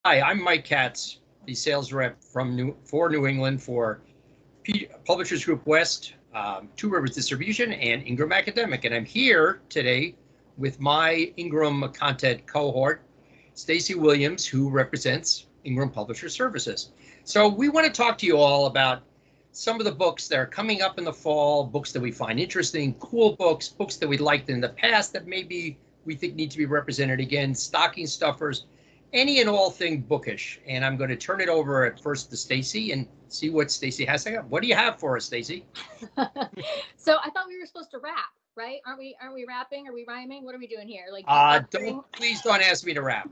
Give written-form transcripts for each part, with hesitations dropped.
Hi, I'm Mike Katz, the sales rep for New England for Publishers Group West, Two Rivers Distribution, and Ingram Academic. And I'm here today with my Ingram content cohort, Stacie Williams, who represents Ingram Publisher Services. So we want to talk to you all about some of the books that are coming up in the fall, books that we find interesting, cool books, books that we liked in the past that maybe we think need to be represented again, stocking stuffers, any and all thing bookish. And I'm going to turn it over at first to Stacie and see what Stacie has to say. What do you have for us, Stacie? So I thought we were supposed to rap, right? Aren't we rapping? Are we rhyming? What are we doing here? Like, please don't ask me to rap.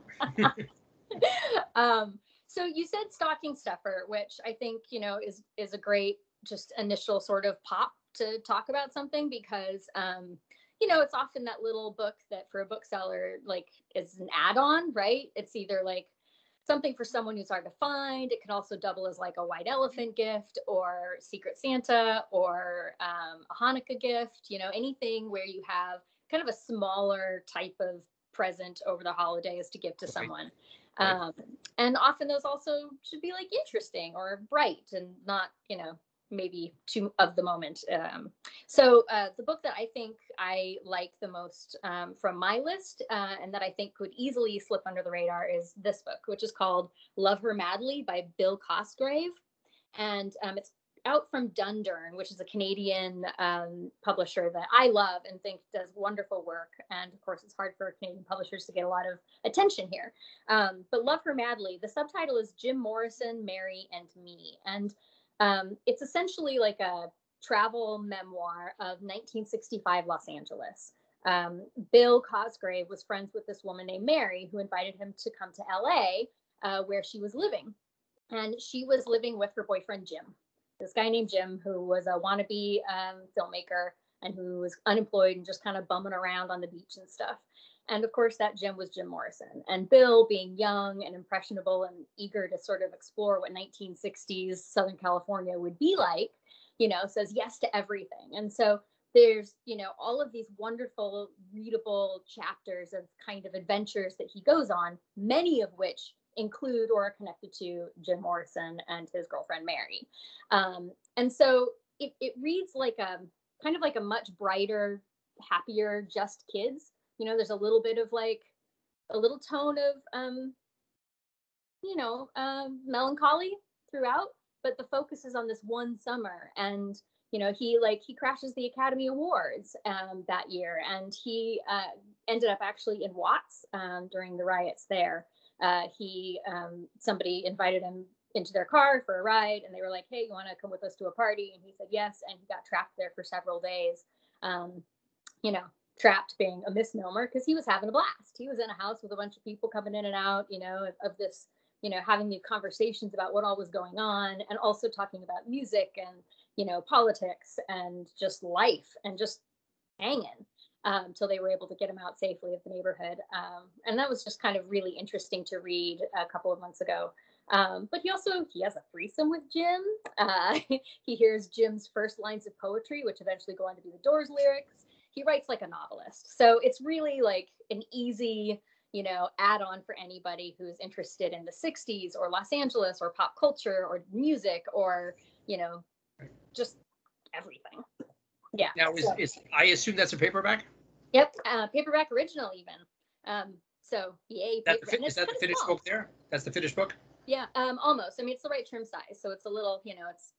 So you said stocking stuffer, which I think, is a great just initial sort of pop to talk about something because, it's often that little book that for a bookseller, like, is an add-on, right? It's either like something for someone who's hard to find. It can also double as like a white elephant gift or Secret Santa or a Hanukkah gift, anything where you have kind of a smaller type of present over the holidays to give to someone. Right. And often those also should be like interesting or bright and not, maybe too of the moment. So the book that I think I like the most from my list and that I think could easily slip under the radar is this book, which is called Love Her Madly by Bill Cosgrave. And it's out from Dundurn, which is a Canadian publisher that I love and think does wonderful work. And of course, it's hard for Canadian publishers to get a lot of attention here. But Love Her Madly, the subtitle is Jim Morrison, Mary, and Me. And it's essentially like a travel memoir of 1965 Los Angeles. Bill Cosgrave was friends with this woman named Mary, who invited him to come to LA, where she was living. And she was living with her boyfriend, Jim. This guy named Jim, who was a wannabe filmmaker and who was unemployed and just kind of bumming around on the beach and stuff. And of course, that Jim was Jim Morrison. And Bill, being young and impressionable and eager to sort of explore what 1960s Southern California would be like, says yes to everything. And so there's, all of these wonderful readable chapters of kind of adventures that he goes on, many of which include or are connected to Jim Morrison and his girlfriend, Mary. And so it reads like a kind of like a much brighter, happier, just kids. There's a little bit of like a little tone of, melancholy throughout, but the focus is on this one summer. And, he crashes the Academy Awards that year. And he ended up actually in Watts during the riots there. Somebody invited him into their car for a ride and they were like, hey, you want to come with us to a party? And he said yes. And he got trapped there for several days. Trapped being a misnomer because he was having a blast. He was in a house with a bunch of people coming in and out, of this, having these conversations about what all was going on and also talking about music and, politics and just life and just hanging until they were able to get him out safely of the neighborhood. And that was just kind of really interesting to read a couple of months ago. But he has a threesome with Jim. He hears Jim's first lines of poetry, which eventually go on to be the Doors lyrics. He writes like a novelist. So it's really like an easy, add-on for anybody who's interested in the 60s or Los Angeles or pop culture or music or, just everything. Yeah. Now, I assume that's a paperback? Yep. Paperback original even. So yay. Is that the finished book there? That's the finished book? Yeah. Almost. I mean, it's the right trim size. So it's a little, it's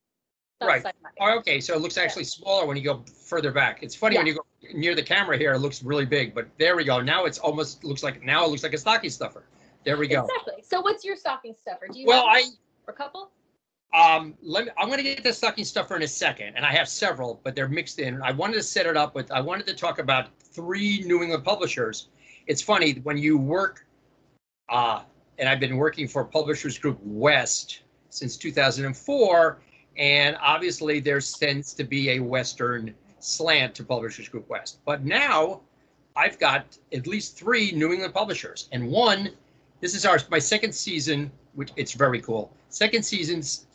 right. Oh, okay. So it looks actually smaller when you go further back. It's funny when you go near the camera here, it looks really big, but there we go. Now it looks like a stocking stuffer. There we go. Exactly. So what's your stocking stuffer? Do you have a couple? I'm going to get the stocking stuffer in a second, and I have several, but they're mixed in. I wanted to set it up I wanted to talk about 3 New England publishers. It's funny when you work, and I've been working for Publishers Group West since 2004. And obviously there tends to be a Western slant to Publishers Group West. But now I've got at least 3 New England publishers. And this is my second season, which it's very cool. Second season's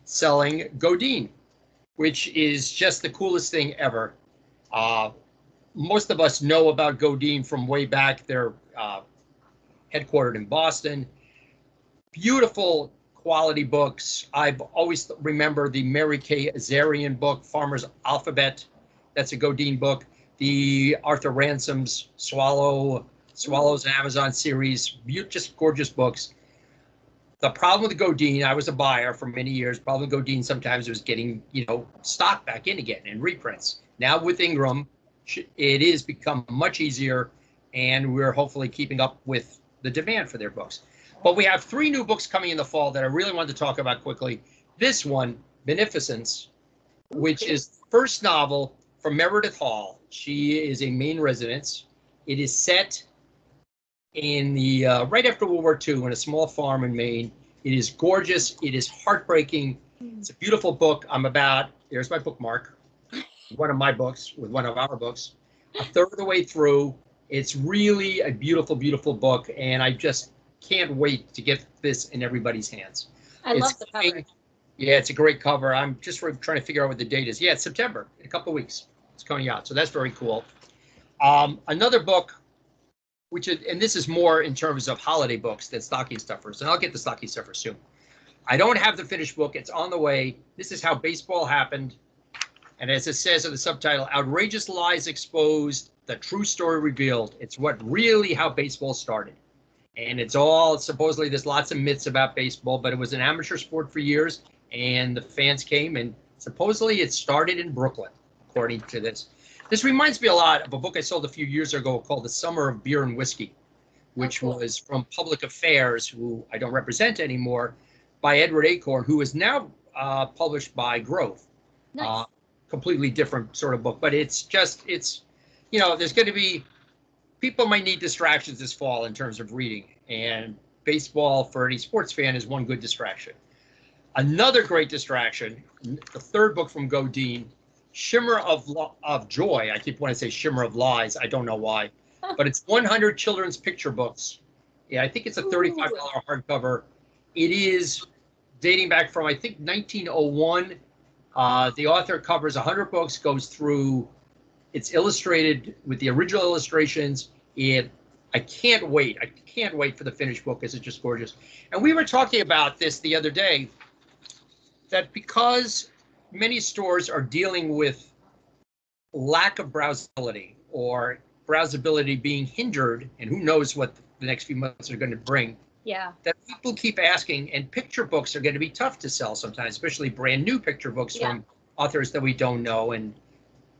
selling Godine, which is just the coolest thing ever. Most of us know about Godine from way back. They're headquartered in Boston. beautiful quality books. I've always remember the Mary Kay Azarian book, Farmer's Alphabet. That's a Godine book. The Arthur Ransom's Swallows and Amazon series, just gorgeous books. The problem with Godine, I was a buyer for many years. Problem with Godine sometimes was getting, stock back in again and reprints. Now with Ingram, it is become much easier, and we're hopefully keeping up with the demand for their books. But we have 3 new books coming in the fall that I really wanted to talk about quickly. This one, Beneficence, which is the first novel from Meredith Hall. She is a Maine resident. It is set in the right after World War II in a small farm in Maine. It is gorgeous. It is heartbreaking. It's a beautiful book. There's my bookmark, one of my books with one of our books. A third of the way through. It's really a beautiful, beautiful book, and I just can't wait to get this in everybody's hands. I love the cover. Yeah, it's a great cover. I'm just trying to figure out what the date is. Yeah, it's September, in a couple of weeks. It's coming out, so that's very cool. Another book, and this is more in terms of holiday books than stocking stuffers, and I'll get the stocking stuffers soon. I don't have the finished book. It's on the way. This is How Baseball Happened. And as it says in the subtitle, outrageous lies exposed, the true story revealed. It's how baseball started. And it's all, supposedly there's lots of myths about baseball, but it was an amateur sport for years, and the fans came, and supposedly it started in Brooklyn, according to this. This reminds me a lot of a book I sold a few years ago called The Summer of Beer and Whiskey, which was from Public Affairs, who I don't represent anymore, by Edward Acorn, who is now published by Grove. Nice. Completely different sort of book, but there's going to be, people might need distractions this fall in terms of reading, and baseball for any sports fan is one good distraction. Another great distraction, the third book from Godine, Shimmer of Joy. I keep wanting to say Shimmer of Lies. I don't know why, but it's 100 children's picture books. Yeah, I think it's a $35 hardcover. It is dating back from, I think, 1901. The author covers 100 books, goes through, it's illustrated with the original illustrations. I can't wait. I can't wait for the finished book because it's just gorgeous. And we were talking about this the other day, that because many stores are dealing with lack of browsability or browsability being hindered, and who knows what the next few months are going to bring. Yeah. That people keep asking, and picture books are going to be tough to sell sometimes, especially brand new picture books from authors that we don't know, and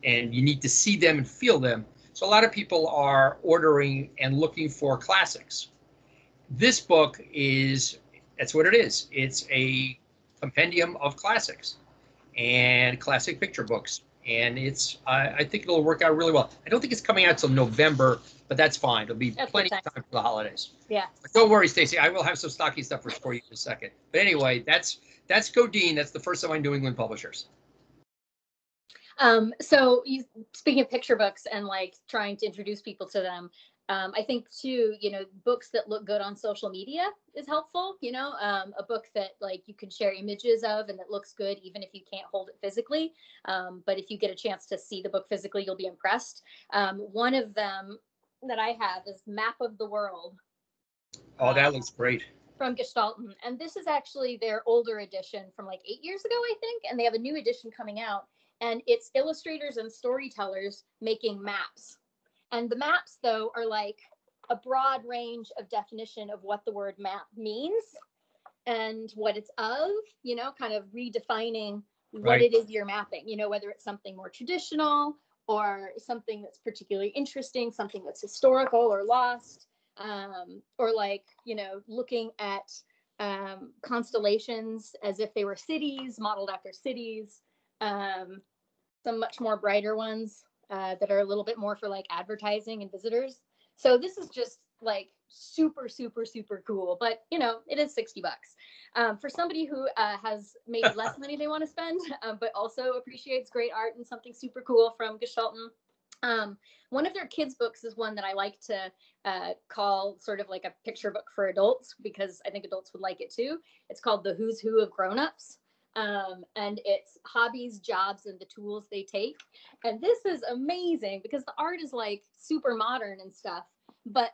you need to see them and feel them. So a lot of people are ordering and looking for classics. This book that's what it is. It's a compendium of classics and classic picture books. And I think it'll work out really well. I don't think it's coming out till November, but that's fine. It'll be plenty of time for the holidays. Yeah. But don't worry, Stacie. I will have some stocking stuffers for you in a second. But anyway, that's Godine. That's the first of my New England publishers. So speaking of picture books and like trying to introduce people to them, I think too, books that look good on social media is helpful. A book that like you can share images of and that looks good, even if you can't hold it physically. But if you get a chance to see the book physically, you'll be impressed. One of them that I have is Map of the World. Oh, that looks great. From Gestalten. And this is actually their older edition from like 8 years ago, I think. And they have a new edition coming out. And it's illustrators and storytellers making maps. And the maps, though, are like a broad range of definition of what the word map means and what it's of, kind of redefining what it is you're mapping, whether it's something more traditional or something that's particularly interesting, something that's historical or lost, or like, looking at constellations as if they were cities, modeled after cities. Some much more brighter ones that are a little bit more for like advertising and visitors. So this is just like super, super, super cool. But, it is $60. For somebody who has maybe less money they want to spend, but also appreciates great art and something super cool from Gestalten. One of their kids' books is one that I like to call sort of like a picture book for adults, because I think adults would like it too. It's called The Who's Who of Grown-Ups. And it's hobbies, jobs, and the tools they take. And this is amazing because the art is like super modern and stuff. But,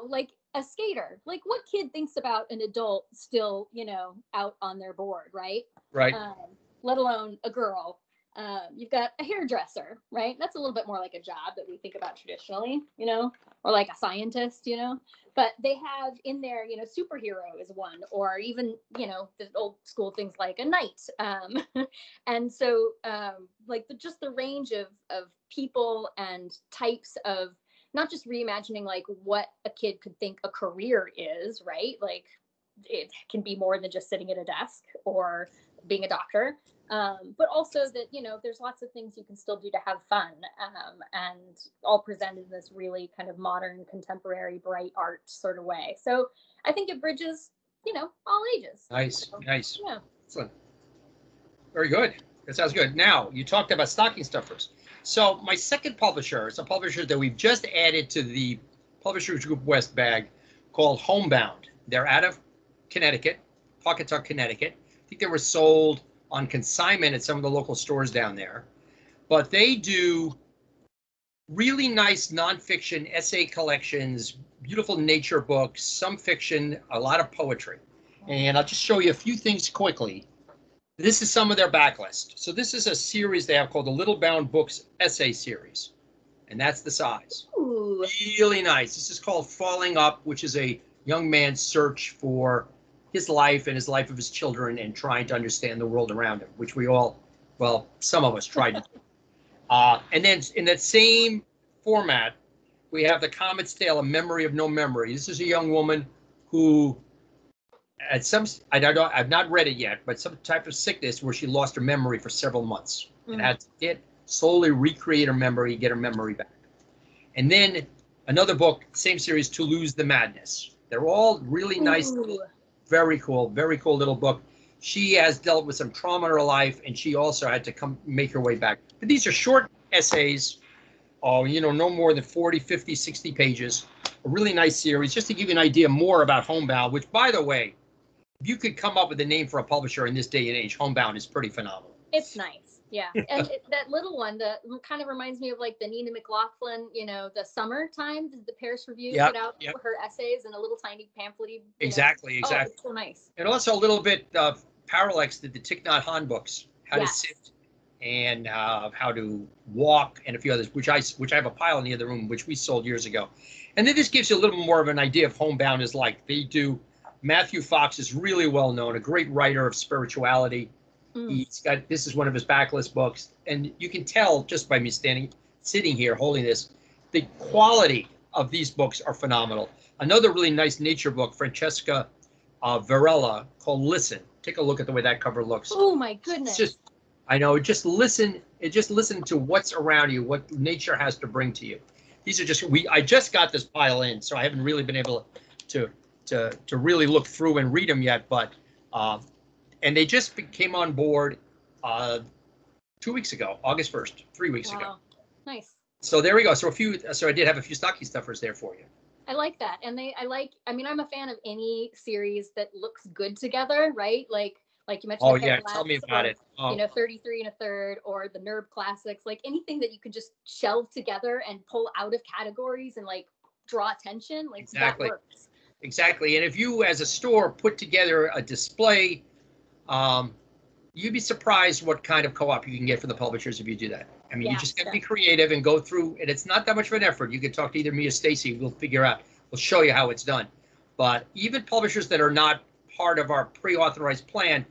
like a skater. Like, what kid thinks about an adult still, out on their board, right? Right. Let alone a girl. You've got a hairdresser, right? That's a little bit more like a job that we think about traditionally, or like a scientist, but they have in there, superhero is one, or even, the old school things like a knight. And so like just the range of people and types of not just reimagining like what a kid could think a career is, right? Like it can be more than just sitting at a desk or being a doctor. But also that, there's lots of things you can still do to have fun, and all presented in this really kind of modern, contemporary, bright art sort of way. So I think it bridges, all ages. Nice, So, nice. yeah. Excellent. Very good. That sounds good. Now, you talked about stocking stuffers. So my second publisher is a publisher that we've just added to the Publishers Group West bag called Homebound. They're out of Connecticut, Pawcatuck, Connecticut. I think they were sold on consignment at some of the local stores down there. But they do really nice nonfiction essay collections, beautiful nature books, some fiction, a lot of poetry. And I'll just show you a few things quickly. This is some of their backlist. So this is a series they have called the Little Bound Books Essay Series. And that's the size. Ooh. Really nice. This is called Falling Up, which is a young man's search for his life and his life of his children and trying to understand the world around him, which we all, well, some of us tried to do. And then in that same format, we have The Comet's Tale, A Memory of No Memory. This is a young woman who had I've not read it yet, but some type of sickness where she lost her memory for several months and had to slowly recreate her memory, get her memory back. And then another book, same series, To Lose the Madness. They're all really nice, very cool little book. She has dealt with some trauma in her life, and she also had to come make her way back. But these are short essays, no more than 40, 50, 60 pages. A really nice series, just to give you an idea more about Homebound, which, by the way, if you could come up with a name for a publisher in this day and age, Homebound is pretty phenomenal. It's nice. Yeah. And that little one that kind of reminds me of like the Nina McLaughlin, the summertime, the Paris Review put out her essays in a little tiny pamphlet. Exactly. Oh, it's so nice. And also a little bit of Parallax did the Thich Nhat Hanh books, how to sit and how to walk, and a few others, which I have a pile in the other room, which we sold years ago. And then this gives you a little more of an idea of Homebound is like. They do. Matthew Fox is really well known, a great writer of spirituality. This is one of his backlist books, and you can tell just by me sitting here holding this, the quality of these books are phenomenal. Another really nice nature book, Francesca Varela, called Listen. Take a look at the way that cover looks. Oh my goodness! I know. Just listen to what's around you, what nature has to bring to you. These are I just got this pile in, so I haven't really been able to really look through and read them yet, but and they just came on board 2 weeks ago, August 1st, 3 weeks ago. Nice. So there we go. So I did have a few stocking stuffers there for you. I like that. And I'm a fan of any series that looks good together, right? Like you mentioned. Oh yeah, tell me about it. 33 and a Third, or the Nerd Classics, like anything that you can just shelve together and pull out of categories and like draw attention, like exactly. That works. Exactly. And if you, as a store, put together a display, you'd be surprised what kind of co-op you can get for the publishers if you do that. I mean, you just got to be creative and go through, and it's not that much of an effort. You can talk to either me or Stacie. We'll show you how it's done. But even publishers that are not part of our pre-authorized plan,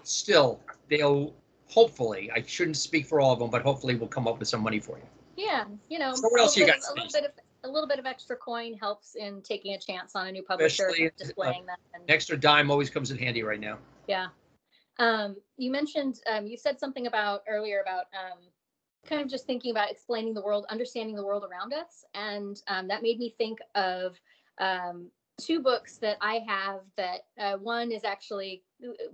still, they'll hopefully, I shouldn't speak for all of them, but hopefully we'll come up with some money for you. Yeah. So what else you got, a little bit of extra coin helps in taking a chance on a new publisher, and displaying them. And an extra dime always comes in handy right now. Yeah. You mentioned, you said something earlier about kind of just thinking about explaining the world, understanding the world around us. And that made me think of two books that I have that one is actually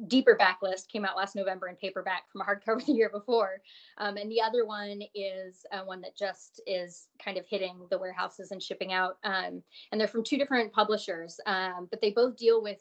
deeper backlist, came out last November in paperback from a hardcover the year before. And the other one is one that just is kind of hitting the warehouses and shipping out. And they're from two different publishers, but they both deal with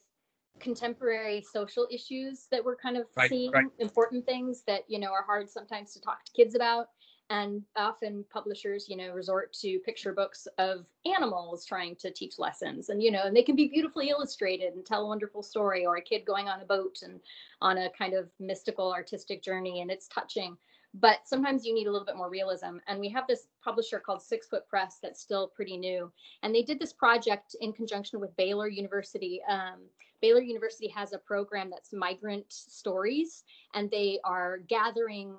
contemporary social issues that we're kind of seeing, important things that, are hard sometimes to talk to kids about. And often publishers, resort to picture books of animals trying to teach lessons, and and they can be beautifully illustrated and tell a wonderful story, or a kid going on a boat and on a kind of mystical artistic journey, and it's touching. But sometimes you need a little bit more realism. And we have this publisher called 6 Foot Press that's still pretty new. And they did this project in conjunction with Baylor University. Baylor University has a program that's migrant stories, and they are gathering,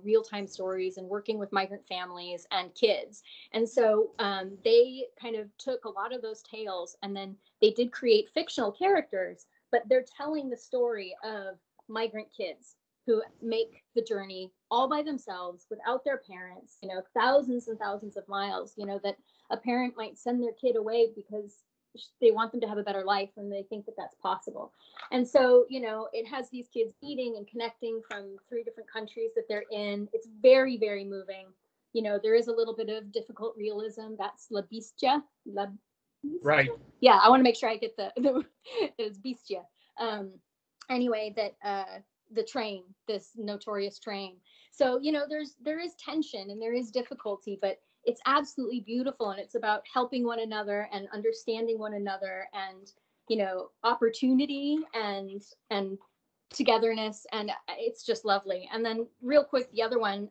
real-time stories and working with migrant families and kids. And so they kind of took a lot of those tales, and then they did create fictional characters, but they're telling the story of migrant kids who make the journey all by themselves without their parents, thousands and thousands of miles, that a parent might send their kid away because they want them to have a better life and they think that that's possible. And so, it has these kids meeting and connecting from 3 different countries that they're in. It's very, very moving. There is a little bit of difficult realism. That's La Bestia. Right. Yeah, I want to make sure I get it's Bestia. Anyway, that the train, this notorious train. So, there is tension and there is difficulty, but it's absolutely beautiful. And it's about helping one another and understanding one another, and, opportunity and togetherness. And it's just lovely. And then real quick, the other one,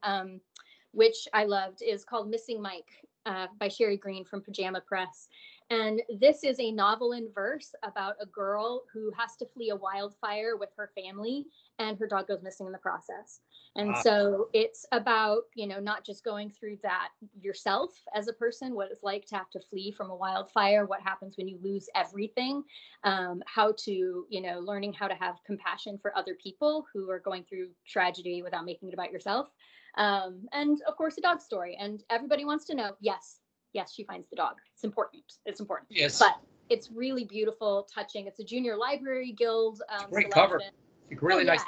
which I loved, is called Missing Mike by Sherry Green from Pajama Press. And this is a novel in verse about a girl who has to flee a wildfire with her family, and her dog goes missing in the process. And so it's about, not just going through that yourself as a person, what it's like to have to flee from a wildfire, what happens when you lose everything, how to, learning how to have compassion for other people who are going through tragedy without making it about yourself. And of course, a dog story. And everybody wants to know, yes, she finds the dog. It's important. Yes. But it's really beautiful, touching. It's a Junior Library Guild great cover. It's really nice.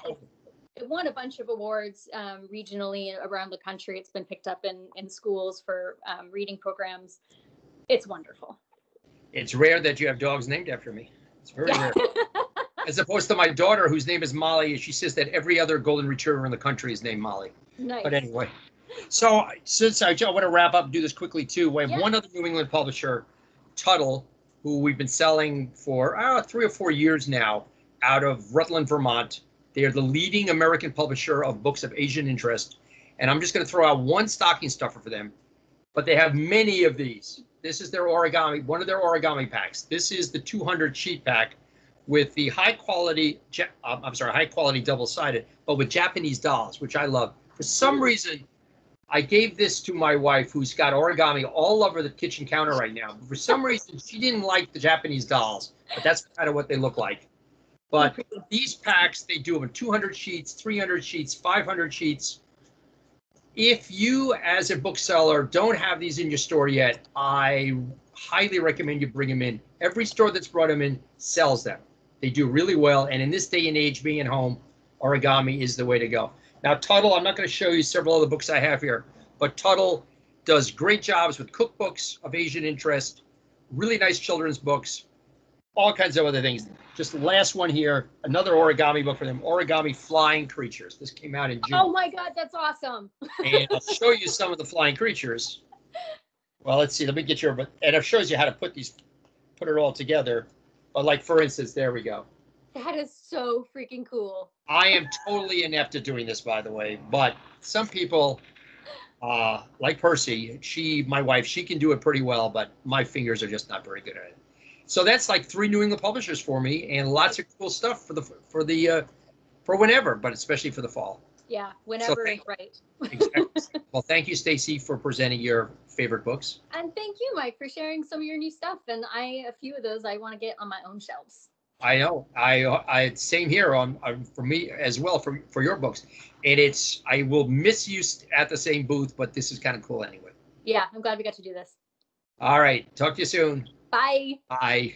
It won a bunch of awards regionally around the country. It's been picked up in schools for reading programs. It's wonderful. It's rare that you have dogs named after me. It's very rare. As opposed to my daughter, whose name is Molly, she says that every other golden retriever in the country is named Molly. Nice. But anyway, so since I want to wrap up and do this quickly too, we have one other New England publisher, Tuttle, who we've been selling for 3 or 4 years now out of Rutland, Vermont. They are the leading American publisher of books of Asian interest. And I'm just going to throw out one stocking stuffer for them, but they have many of these. This is their origami, one of their origami packs. This is the 200 sheet pack with the high quality double-sided, but with Japanese dolls, which I love. For some reason, I gave this to my wife, who's got origami all over the kitchen counter right now. For some reason, she didn't like the Japanese dolls, but that's kind of what they look like. But these packs, they do them in 200 sheets, 300 sheets, 500 sheets. If you, as a bookseller, don't have these in your store yet, I highly recommend you bring them in. Every store that's brought them in sells them. They do really well. And in this day and age, being at home, origami is the way to go. Now, Tuttle, I'm not going to show you several other books I have here, but Tuttle does great jobs with cookbooks of Asian interest, really nice children's books, all kinds of other things. Just the last one here, another origami book for them, Origami Flying Creatures. This came out in June. Oh my God, that's awesome. And I'll show you some of the flying creatures. Well, let's see, let me get your, and it shows you how to put it all together. But like, for instance, there we go. That is so freaking cool. I am totally inept at doing this, by the way, but some people, like Percy, my wife, she can do it pretty well, but my fingers are just not very good at it. So that's like 3 New England publishers for me, and lots of cool stuff for whenever, but especially for the fall. Yeah, whenever is right. Exactly. Well, thank you, Stacie, for presenting your favorite books. And thank you, Mike, for sharing some of your new stuff. And a few of those I want to get on my own shelves. I know. I same here for me as well for your books. And I will miss you at the same booth, but this is kind of cool anyway. Yeah, I'm glad we got to do this. All right. Talk to you soon. Bye. Bye.